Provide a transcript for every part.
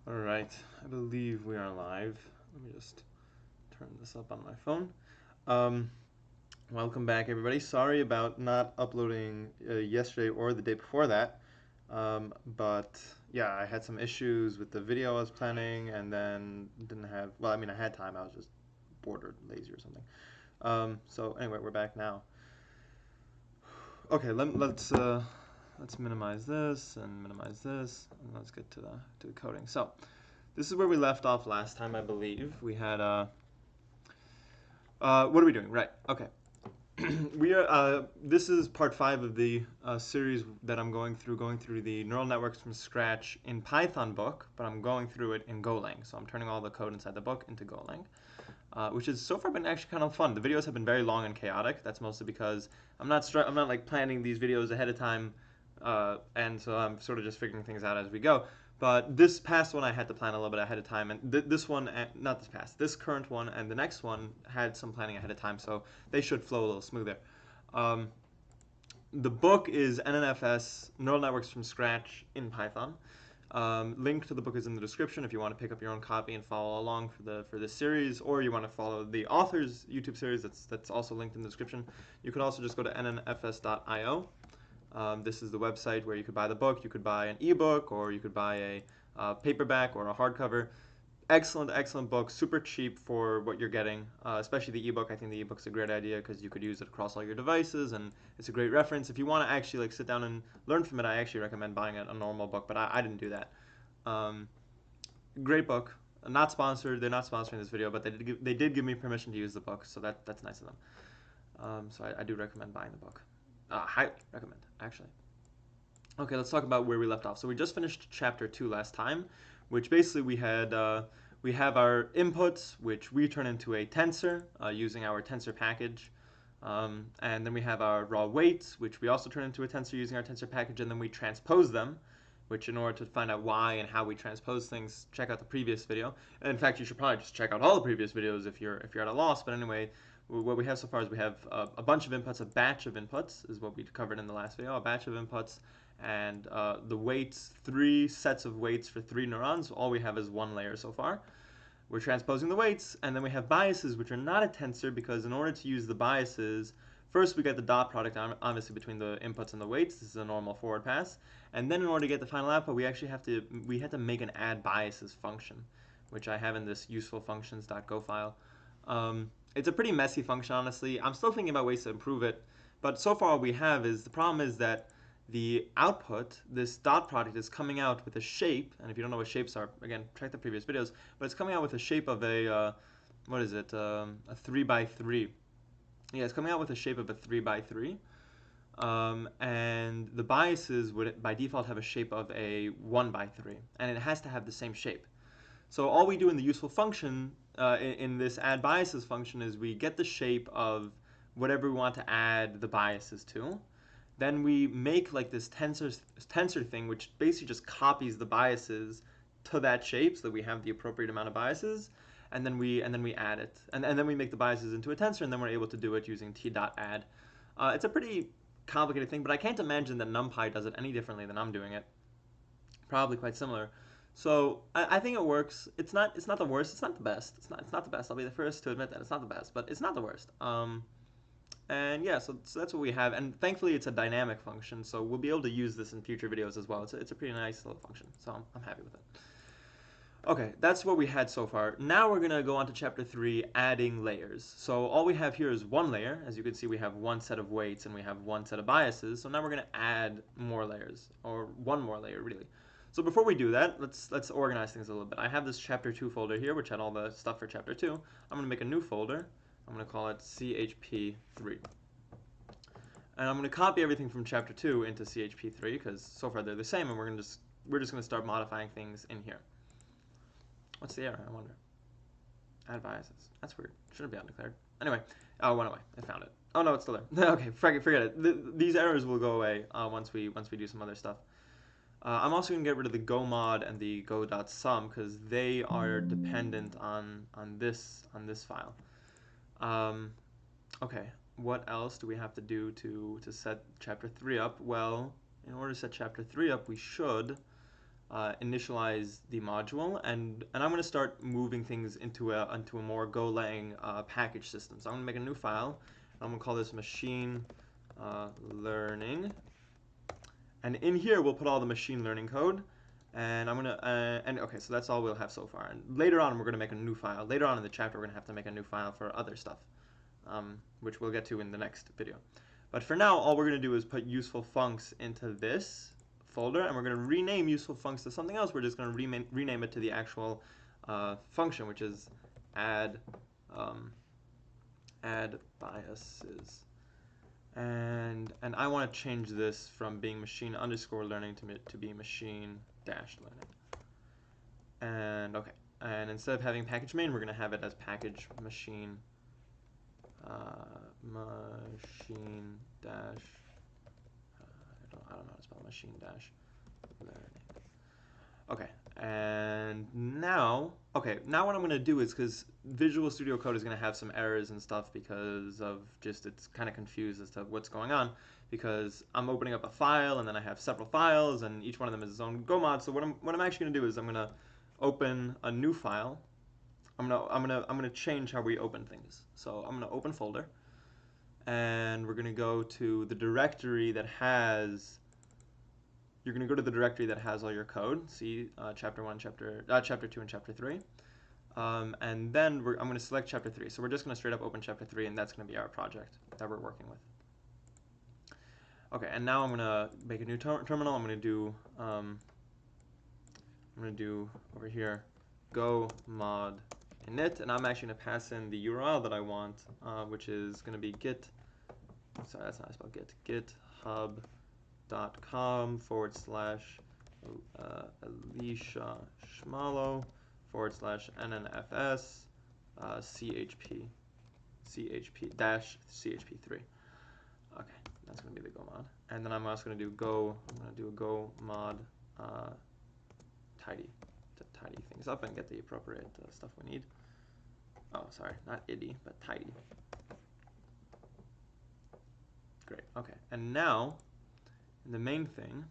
All right, I believe we are live. Let me just turn this up on my phone. Um, Welcome back, everybody. Sorry about not uploading yesterday or the day before that. But yeah, I had some issues with the video I was planning, and then didn't have. Well, I mean, I had time. I was just bored or lazy or something. So anyway, we're back now. Okay, let's minimize this and minimize this, and let's get to the coding. So. This is where we left off last time, I believe. We had, what are we doing? Right, okay. This is part 5 of the series that I'm going through the neural networks from scratch in Python book, but I'm going through it in Golang. So I'm turning all the code inside the book into Golang, which has so far been actually kind of fun. The videos have been very long and chaotic. That's mostly because I'm not like planning these videos ahead of time, and so I'm sort of just figuring things out as we go. But this past one I had to plan a little bit ahead of time, and this one, not this past, this current one and the next one had some planning ahead of time, so they should flow a little smoother. Um, the book is NNFS, Neural Networks from Scratch in Python. Link to the book is in the description if you want to pick up your own copy and follow along for this series, or you want to follow the author's YouTube series that's also linked in the description. You could also just go to nnfs.io. This is the website where you could buy the book. You could buy an ebook, or you could buy a paperback or a hardcover. Excellent, excellent book. Super cheap for what you're getting, especially the ebook. I think the ebook's a great idea because you could use it across all your devices, and it's a great reference. If you want to actually sit down and learn from it, I actually recommend buying a normal book, but I didn't do that. Great book. Not sponsored. They're not sponsoring this video, but they did give me permission to use the book, so that's nice of them. So I do recommend buying the book. Highly recommend, actually. Okay, let's talk about where we left off. So we just finished chapter 2 last time, which basically we have our inputs, which we turn into a tensor using our tensor package. And then we have our raw weights, which we also turn into a tensor using our tensor package, and then we transpose them, which in order to find out why and how we transpose things, check out the previous video. And in fact, you should probably just check out all the previous videos if you're at a loss. But anyway, what we have so far is we have a bunch of inputs, a batch of inputs is what we covered in the last video, a batch of inputs, and the weights, 3 sets of weights for 3 neurons. All we have is 1 layer so far. We're transposing the weights, and then we have biases, which are not a tensor because in order to use the biases, first we get the dot product, obviously, between the inputs and the weights. This is a normal forward pass. And then in order to get the final output, we actually have to make an add biases function, which I have in this usefulfunctions.go file. It's a pretty messy function, honestly. I'm still thinking about ways to improve it, but so far what we have is, the problem is that the output, this dot product, is coming out with a shape, and if you don't know what shapes are, again, check the previous videos, but it's coming out with a shape of a, what is it, a 3x3. Yeah, it's coming out with a shape of a 3x3, and the biases would, by default, have a shape of a 1x3, and it has to have the same shape. So all we do in the useful function, in this add biases function, is we get the shape of whatever we want to add the biases to. Then we make like this tensor thing, which basically just copies the biases to that shape so that we have the appropriate amount of biases, and then we add it, and then we make the biases into a tensor, and then we're able to do it using t.add. It's a pretty complicated thing, but I can't imagine that NumPy does it any differently than I'm doing it. Probably quite similar. So I think it works. It's not the worst. It's not the best. It's not the best. I'll be the first to admit that it's not the best, but it's not the worst. And yeah, so that's what we have. And thankfully, it's a dynamic function, so we'll be able to use this in future videos as well. It's a pretty nice little function, so I'm happy with it. Okay, that's what we had so far. Now we're going to go on to chapter 3, adding layers. So all we have here is 1 layer. As you can see, we have 1 set of weights and we have 1 set of biases. So now we're going to add more layers, or 1 more layer, really. So before we do that, let's organize things a little bit. I have this chapter 2 folder here, which had all the stuff for chapter 2. I'm going to make a new folder. I'm going to call it CHP3. And I'm going to copy everything from chapter 2 into CHP3 because so far they're the same, and we're just going to start modifying things in here. What's the error, I wonder? Add biases. That's weird. Shouldn't be undeclared. Anyway, oh, it went away. I found it. Oh no, it's still there. Okay, forget it. These errors will go away once we do some other stuff. I'm also going to get rid of the go mod and the go.sum because they are dependent on this file. Okay, what else do we have to do to set chapter 3 up? Well, in order to set chapter 3 up, we should initialize the module, and I'm going to start moving things into a more Golang package system. So I'm going to make a new file. I'm going to call this machine learning, and in here we'll put all the machine learning code. And I'm gonna and okay, so that's all we'll have so far. And later on, we're gonna make a new file. Later on in the chapter, we're gonna have to make a new file for other stuff, which we'll get to in the next video. But for now, all we're gonna do is put useful funcs into this folder, and we're gonna rename useful funcs to something else. We're just gonna rename it to the actual function, which is add biases. And I want to change this from being machine underscore learning to be machine dash learning. And okay, and instead of having package main, we're going to have it as package machine machine dash I don't know how to spell machine dash learning. Okay, and now what I'm going to do is, because Visual Studio Code is going to have some errors and stuff because of just it's kind of confused as to what's going on, because I'm opening up a file and then I have several files and each one of them is its own Go mod. So what I'm actually going to do is I'm going to open a new file. I'm gonna change how we open things. So I'm going to open folder, and we're going to go to the directory that has. You're going to go to the directory that has all your code. See chapter 1, chapter 2, and chapter 3. And then I'm going to select chapter 3. So we're just going to straight up open chapter 3, and that's going to be our project that we're working with. Okay, and now I'm going to make a new terminal. I'm going to do over here go mod init, and I'm actually going to pass in the URL that I want, which is going to be sorry, that's not how I spell github.com/Alicia Schmalo /NNFS CHP-CHP3. Okay, that's going to be the go mod. And then I'm also going to do a go mod tidy to tidy things up and get the appropriate stuff we need. Oh, sorry, not iddy, but tidy. Great. Okay, and now in the main file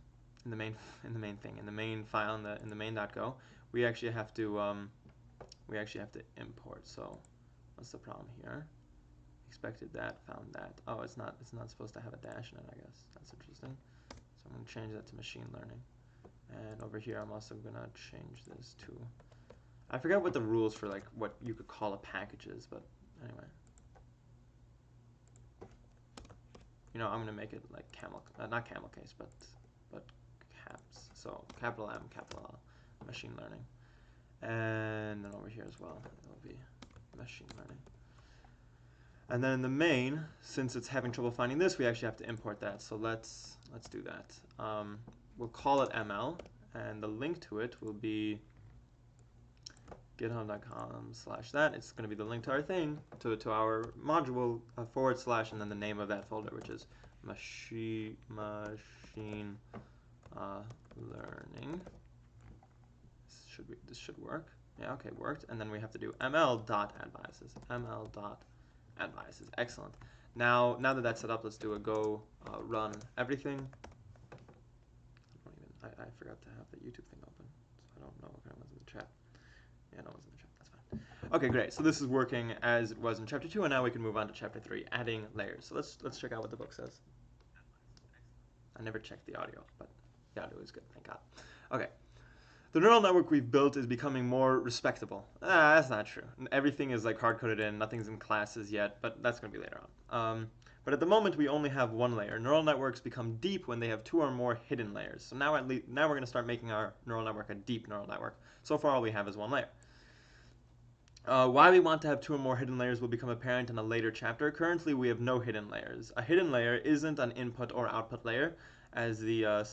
in the main.go, we actually have to import. So what's the problem here? Expected that, found that. Oh, it's not supposed to have a dash in it, I guess. That's interesting. So I'm going to change that to machine learning. And over here, I'm also going to change this to, I forgot what the rules for like what you could call a package is, but anyway. You know, I'm going to make it like not camel case, but caps. So capital M, capital L, machine learning. And then over here as well, it'll be machine learning. And then in the main, since it's having trouble finding this, we actually have to import that. So let's do that. We'll call it ML, and the link to it will be github.com/that. It's going to be the link to our thing, to our module / and then the name of that folder, which is machine learning. This should work. Yeah, okay, it worked. And then we have to do ml.addBiases. ml.addBiases. Excellent. Now that that's set up, let's do a go run everything. I forgot to have the YouTube thing open, so I don't know if anyone's in the chat. Yeah, no one's in the chat. That's fine. Okay, great. So this is working as it was in chapter 2, and now we can move on to chapter 3, adding layers. So let's check out what the book says. I never checked the audio, but the audio is good. Thank God. Okay. The neural network we've built is becoming more respectable. That's not true. Everything is like hard-coded in, nothing's in classes yet, but that's going to be later on. But at the moment, we only have one layer. Neural networks become deep when they have 2 or more hidden layers. So now we're going to start making our neural network a deep neural network. So far, all we have is one layer. Why we want to have 2 or more hidden layers will become apparent in a later chapter. Currently, we have no hidden layers. A hidden layer isn't an input or output layer, as the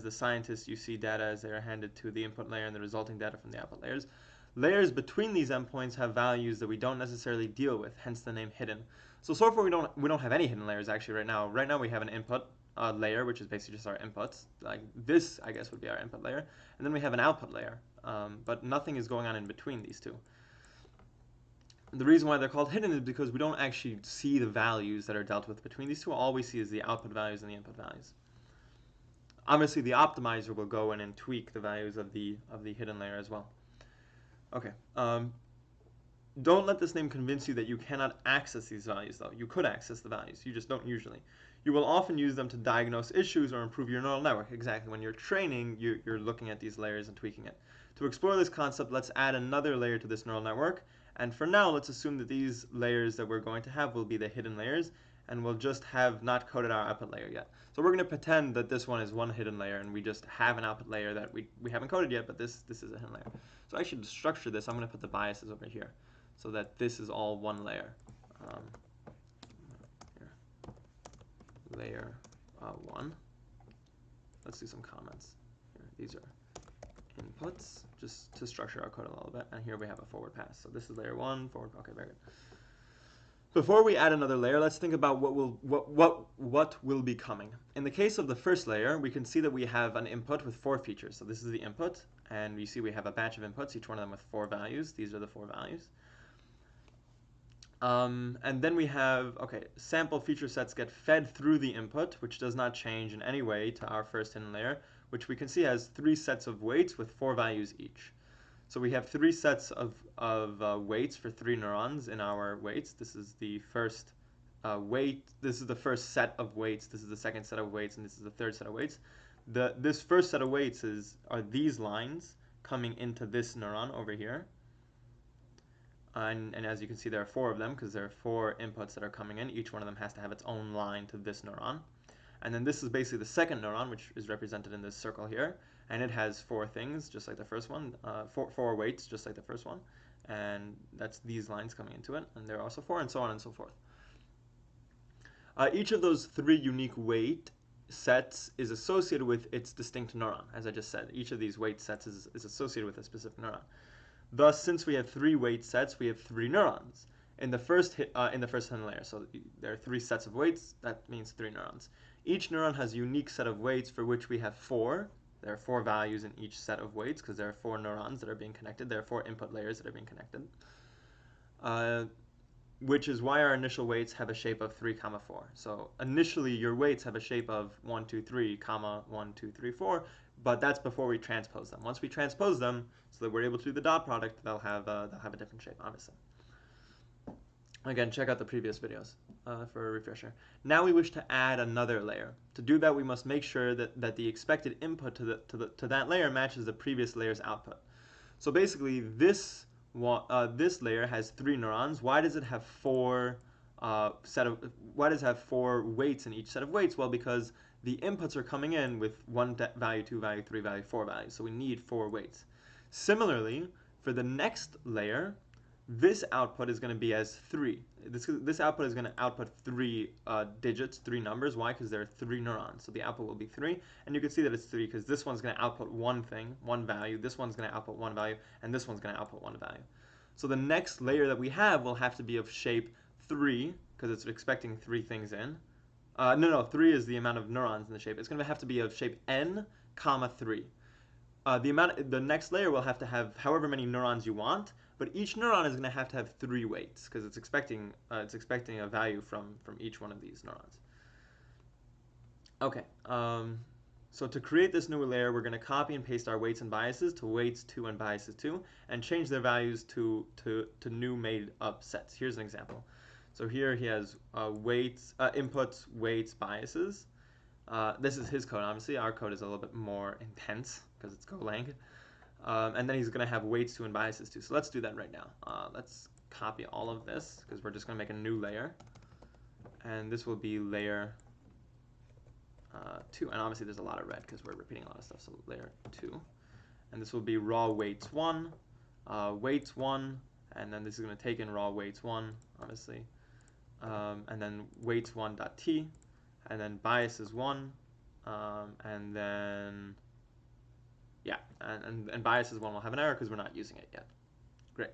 scientists you see data as they are handed to the input layer and the resulting data from the output layers. Layers between these endpoints have values that we don't necessarily deal with, hence the name hidden. So far we don't have any hidden layers actually right now. Right now we have an input layer, which is basically just our inputs. Like this, I guess, would be our input layer, and then we have an output layer. But nothing is going on in between these two. The reason why they're called hidden is because we don't actually see the values that are dealt with between these two. All we see is the output values and the input values. Obviously, the optimizer will go in and tweak the values of the hidden layer as well. Okay. Don't let this name convince you that you cannot access these values, though. You could access the values, you just don't usually. You will often use them to diagnose issues or improve your neural network. Exactly. When you're training, you're looking at these layers and tweaking it. To explore this concept, let's add another layer to this neural network. And for now, let's assume that these layers that we're going to have will be the hidden layers, and we'll just have not coded our output layer yet. So we're going to pretend that this one is one hidden layer, and we just have an output layer that we haven't coded yet, but this is a hidden layer. So actually, to structure this, I'm going to put the biases over here, so that this is all one layer. Here. Layer 1. Let's do some comments. Here, these are inputs, just to structure our code a little bit. And here we have a forward pass. So this is layer 1, forward. Okay, very good. Before we add another layer, let's think about what will be coming. In the case of the first layer, we can see that we have an input with 4 features. So this is the input, and you see we have a batch of inputs, each one of them with 4 values. These are the 4 values. And then we have, okay, sample feature sets get fed through the input, which does not change in any way to our first hidden layer, which we can see has 3 sets of weights with 4 values each. So we have 3 sets of weights for 3 neurons in our weights. This is the first weight. This is the first set of weights. This is the second set of weights, and this is the third set of weights. This first set of weights are these lines coming into this neuron over here. And as you can see, there are 4 of them because there are 4 inputs that are coming in. Each one of them has to have its own line to this neuron. And then this is basically the second neuron, which is represented in this circle here. And it has 4 things, just like the first one, 4 weights, just like the first one. And that's these lines coming into it. And there are also 4, and so on and so forth. Each of those 3 unique weight sets is associated with its distinct neuron. As I just said, each of these weight sets is associated with a specific neuron. Thus, since we have 3 weight sets, we have 3 neurons in the first hidden layer. So there are 3 sets of weights. That means 3 neurons. Each neuron has a unique set of weights for which we have 4. There are 4 values in each set of weights because there are 4 neurons that are being connected. There are 4 input layers that are being connected, which is why our initial weights have a shape of 3, 4. So initially, your weights have a shape of 1, 2, 3, 1, 2, 3, 4. But that's before we transpose them. Once we transpose them, so that we're able to do the dot product, they'll have a different shape, obviously. Again, check out the previous videos for a refresher. Now we wish to add another layer. To do that, we must make sure that the expected input to that layer matches the previous layer's output. So basically, this layer has 3 neurons. Why does it have 4 why does it have 4 weights in each set of weights? Well, because the inputs are coming in with 1 value, 2 value, 3 value, 4 values. So we need 4 weights. Similarly, for the next layer, this output is going to be as 3. This output is going to output 3 digits, 3 numbers. Why? Because there are 3 neurons. So the output will be 3. And you can see that it's 3 because this one's going to output 1 thing, 1 value. This one's going to output 1 value. And this one's going to output 1 value. So the next layer that we have will have to be of shape 3 because it's expecting 3 things in. No, 3 is the amount of neurons in the shape. It's going to have to be of shape n, 3. The next layer will have to have however many neurons you want, but each neuron is going to have 3 weights because it's expecting a value from each one of these neurons. Okay, so to create this new layer, we're going to copy and paste our weights and biases to weights 2 and biases 2, and change their values to new made up sets. Here's an example. So here he has weights, inputs, weights, biases. This is his code, obviously. Our code is a little bit more intense because it's Golang. And then he's going to have weights 2 and biases 2. So let's do that right now. Let's copy all of this because we're just going to make a new layer. And this will be layer 2. And obviously there's a lot of red because we're repeating a lot of stuff. So layer 2. And this will be raw weights 1, weights 1. And then this is going to take in raw weights 1, obviously. And then weights 1.t. And then biases 1. And then... yeah, and biases 1 will have an error because we're not using it yet. Great.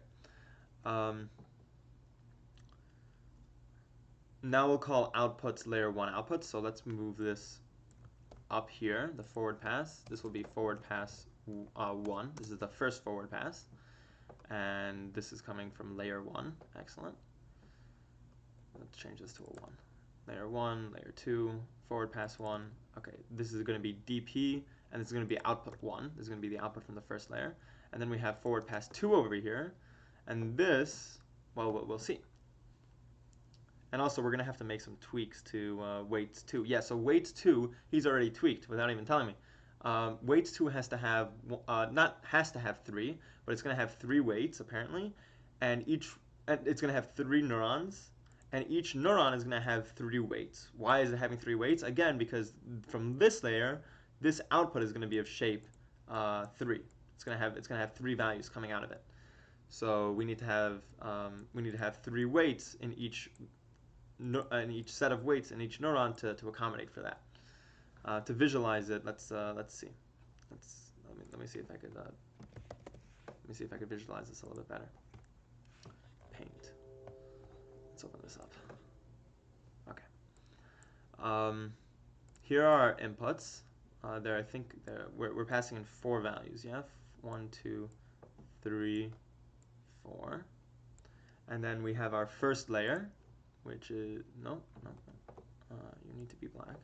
Now we'll call outputs layer 1 outputs. So let's move this up here, the forward pass. This will be forward pass 1. This is the first forward pass. And this is coming from layer 1. Excellent. Let's change this to a 1. Layer 1, layer 2, forward pass 1. Okay, this is going to be DP, and this is going to be output 1. This is going to be the output from the first layer. And then we have forward pass 2 over here. And this, well, we'll see. And also, we're going to have to make some tweaks to weights 2. Yeah, so weights 2, he's already tweaked without even telling me. Weights 2 has to have, not has to have 3, but it's going to have 3 weights, apparently. And it's going to have 3 neurons. And each neuron is going to have 3 weights. Why is it having 3 weights? Again, because from this layer, this output is going to be of shape 3. It's going to have 3 values coming out of it. So we need to have 3 weights in each set of weights in each neuron to accommodate for that. To visualize it, let's see. Let me see if I could visualize this a little bit better. Paint. Let's open this up. Okay. Here are our inputs. I think we're passing in 4 values. Yeah, 1, 2, 3, 4, and then we have our first layer, which is no. You need to be black.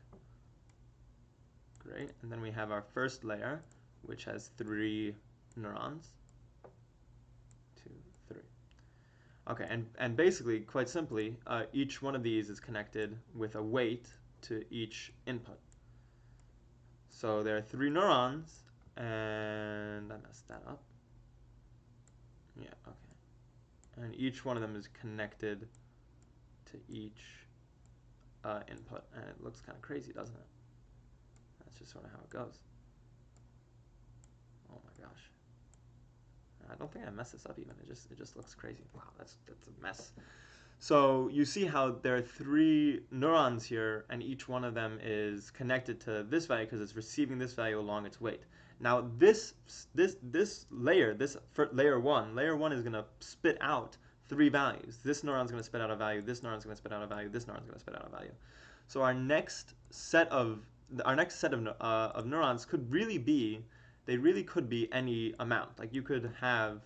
Great. And then we have our first layer, which has 3 neurons. 2, 3. Okay, and basically, quite simply, each one of these is connected with a weight to each input. So there are 3 neurons, and I messed that up. Yeah, okay. And each one of them is connected to each input, and it looks kind of crazy, doesn't it? That's just sort of how it goes. Oh my gosh. I don't think I messed this up even. It just looks crazy. Wow, that's a mess. So you see how there are 3 neurons here, and each one of them is connected to this value because it's receiving this value along its weight. Now this layer, layer 1 is going to spit out 3 values. This neuron is going to spit out a value. This neuron is going to spit out a value. This neuron is going to spit out a value. So our next set of neurons could really be, they really could be any amount. Like you could have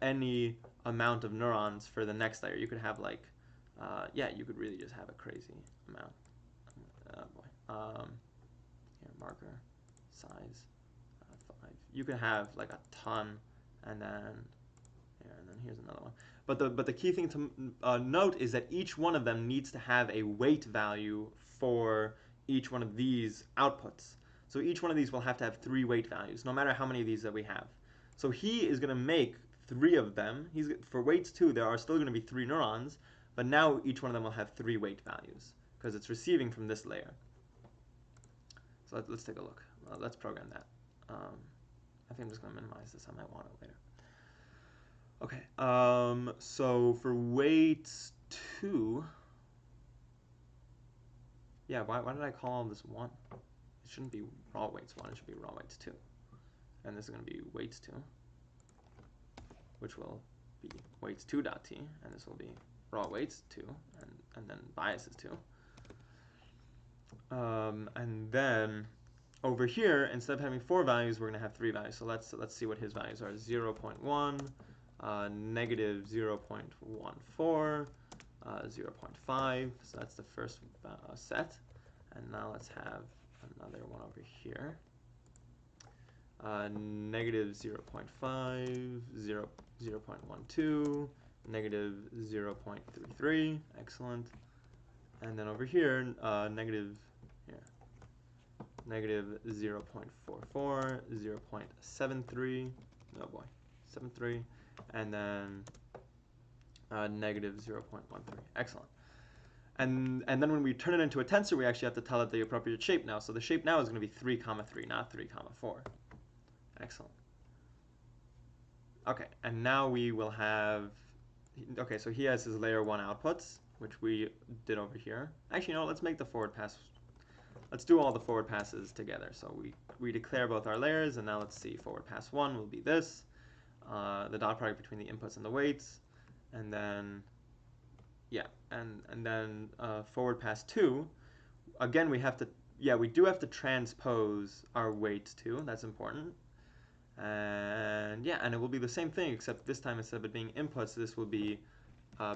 any amount of neurons for the next layer. You could have like, yeah, you could really just have a crazy amount. Here, marker, size, 5. You could have like a ton, and then here's another one. But the key thing to note is that each one of them needs to have a weight value for each one of these outputs. So each one of these will have to have 3 weight values, no matter how many of these that we have. So he is going to make 3 of them. For weights 2, there are still going to be 3 neurons, but now each one of them will have 3 weight values because it's receiving from this layer. So let's take a look. Let's program that. I think I'm just going to minimize this. I might want it later. Okay. So for weights 2, yeah. Why did I call all this 1? It shouldn't be raw weights 1. It should be raw weights 2. And this is going to be weights 2, which will be weights 2.t, and this will be raw weights 2, and then biases 2. And then over here, instead of having 4 values, we're going to have 3 values. So let's see what his values are. 0.1, negative 0.14, 0.5. So that's the first set. And now let's have another one over here. Negative 0.5, 0.12, negative 0.33, excellent. And then over here, negative 0.44, 0.73, oh boy, 73, and then negative 0.13, excellent. And then when we turn it into a tensor, we actually have to tell it the appropriate shape now. So the shape now is going to be 3, 3, not 3, 4. Excellent. Okay, and now we will have, okay, so he has his layer 1 outputs, which we did over here. Actually, no, let's make the forward pass. Let's do all the forward passes together. So we declare both our layers, and now let's see, forward pass 1 will be this, the dot product between the inputs and the weights, and then, yeah, and then forward pass 2, again, we have to, yeah, we do have to transpose our weights too, that's important. And yeah, and it will be the same thing, except this time instead of it being inputs, this will be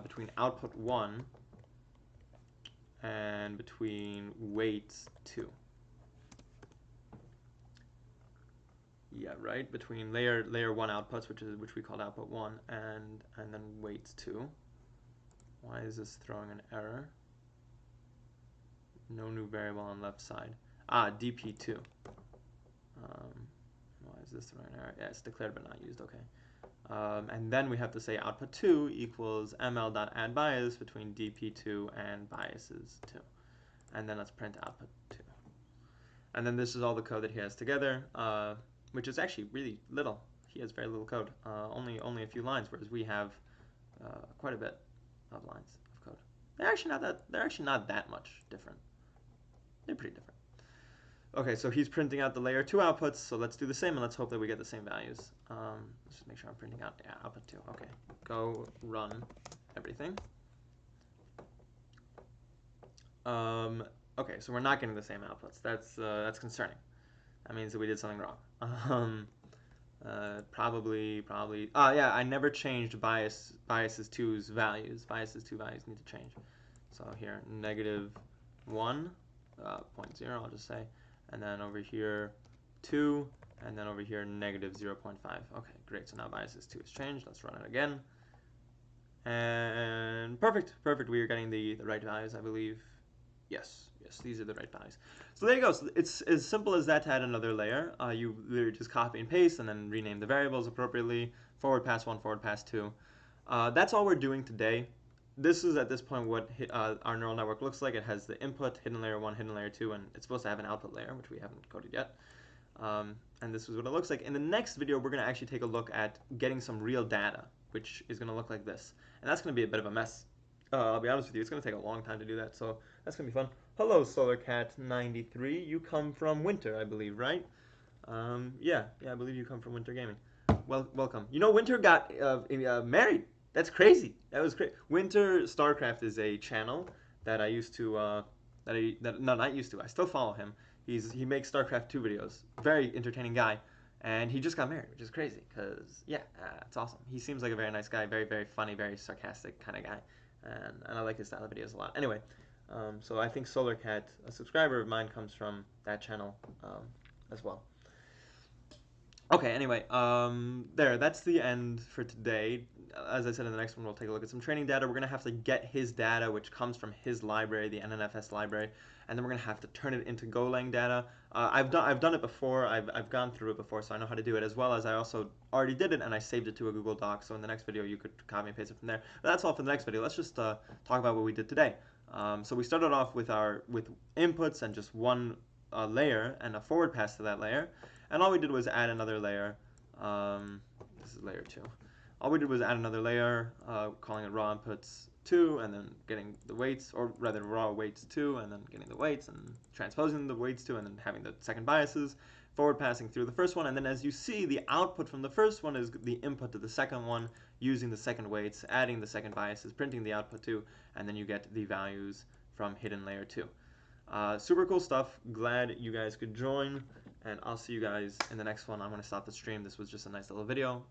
between output 1 and between weights 2. Yeah, right. Between layer 1 outputs, which we called output 1, and then weights 2. Why is this throwing an error? No new variable on left side. DP2. Why is this throwing an error? Yeah, it's declared but not used. Okay. And then we have to say output 2 equals ml.addBias between dp2 and biases 2. And then let's print output 2. And then this is all the code that he has together, which is actually really little. He has very little code, only a few lines, whereas we have quite a bit of lines of code. They're actually not that much different. They're pretty different. Okay, so he's printing out the layer 2 outputs, so let's do the same, and let's hope that we get the same values. Let's just make sure I'm printing out output 2. Okay, go run everything. Okay, so we're not getting the same outputs. That's concerning. That means that we did something wrong. Probably. Yeah, I never changed biases 2's values. Biases 2 values need to change. So here, -1, 0.0, I'll just say. And then over here, 2, and then over here, -0.5. Okay, great. So now biases 2 is changed. Let's run it again. And perfect. We are getting the right values, I believe. Yes, these are the right values. So there you go. So it's as simple as that to add another layer. You literally just copy and paste and then rename the variables appropriately. Forward pass 1, forward pass 2. That's all we're doing today. This is at this point what our neural network looks like. It has the input, hidden layer 1, hidden layer 2, and it's supposed to have an output layer, which we haven't coded yet. And this is what it looks like. In the next video, we're going to actually take a look at getting some real data, which is going to look like this. And that's going to be a bit of a mess. I'll be honest with you, it's going to take a long time to do that, so that's going to be fun. Hello, SolarCat93. You come from Winter, I believe, right? Yeah, I believe you come from Winter Gaming. Well, welcome. You know, Winter got married. That's crazy. That was crazy. Winter StarCraft is a channel that I used to, not used to. I still follow him. He makes StarCraft 2 videos. Very entertaining guy. And he just got married, which is crazy, because, yeah, it's awesome. He seems like a very nice guy, very, very funny, very sarcastic kind of guy. And I like his style of videos a lot. Anyway, so I think SolarCat, a subscriber of mine, comes from that channel as well. Okay, anyway, that's the end for today. As I said, in the next one, we'll take a look at some training data. We're going to have to get his data, which comes from his library, the NNFS library, and then we're going to have to turn it into Golang data. I've done it before. I've gone through it before, so I know how to do it, as well as I also already did it, and I saved it to a Google Doc, so in the next video, you could copy and paste it from there. But that's all for the next video. Let's just talk about what we did today. So we started off with inputs and just one layer and a forward pass to that layer. And all we did was add another layer. This is layer 2. All we did was add another layer, calling it raw inputs 2, and then getting the weights, or rather raw weights 2, and then getting the weights, and transposing the weights 2, and then having the second biases, forward passing through the first one. And then as you see, the output from the first one is the input to the second one, using the second weights, adding the second biases, printing the output 2, and then you get the values from hidden layer 2. Super cool stuff. Glad you guys could join, and I'll see you guys in the next one. I'm going to stop the stream. This was just a nice little video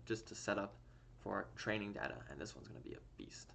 just to set up for training data, and this one's going to be a beast.